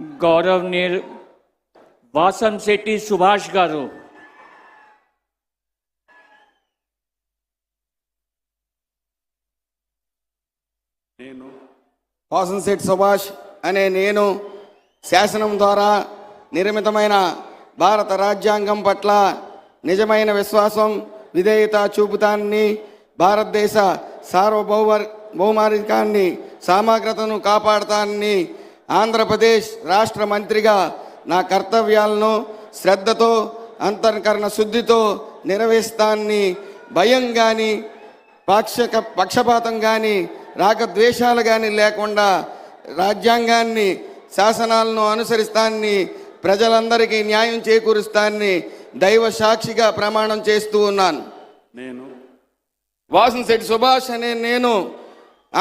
గౌరవనీయ వాసంశెట్టి సుభాష్ గారు. వాసంశెట్టి సుభాష్ అనే నేను శాసనం ద్వారా నిర్మితమైన భారత రాజ్యాంగం పట్ల నిజమైన విశ్వాసం విధేయత చూపుతానని, భారతదేశ సార్వభౌమాధికారాన్ని సమగ్రతను కాపాడుతానని, ఆంధ్రప్రదేశ్ రాష్ట్ర మంత్రిగా నా కర్తవ్యాలను శ్రద్ధతో అంతఃకరణ శుద్ధితో నిర్వహిస్తానని, భయం కానీ పక్షపాతం కానీ రాగద్వేషాలు కానీ లేకుండా రాజ్యాంగాన్ని శాసనాలను అనుసరిస్తానని, ప్రజలందరికీ న్యాయం చేకూరుస్తానని దైవ సాక్షిగా ప్రమాణం చేస్తూ ఉన్నాను. నేను వాసంశెట్టి సుభాష్ అనే నేను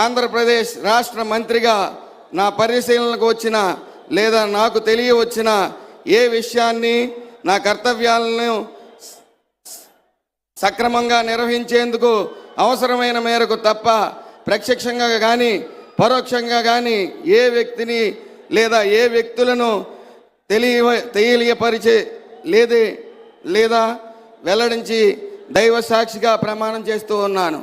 ఆంధ్రప్రదేశ్ రాష్ట్ర మంత్రిగా నా పరిశీలనకు వచ్చిన లేదా నాకు తెలియవచ్చిన ఏ విషయాన్ని నా కర్తవ్యాలను సక్రమంగా నిర్వహించేందుకు అవసరమైన మేరకు తప్ప ప్రత్యక్షంగా కానీ పరోక్షంగా కానీ ఏ వ్యక్తిని లేదా ఏ వ్యక్తులను తెలియపరిచే లేదా వెల్లడించి దైవ సాక్షిగా ప్రమాణం చేస్తూ ఉన్నాను.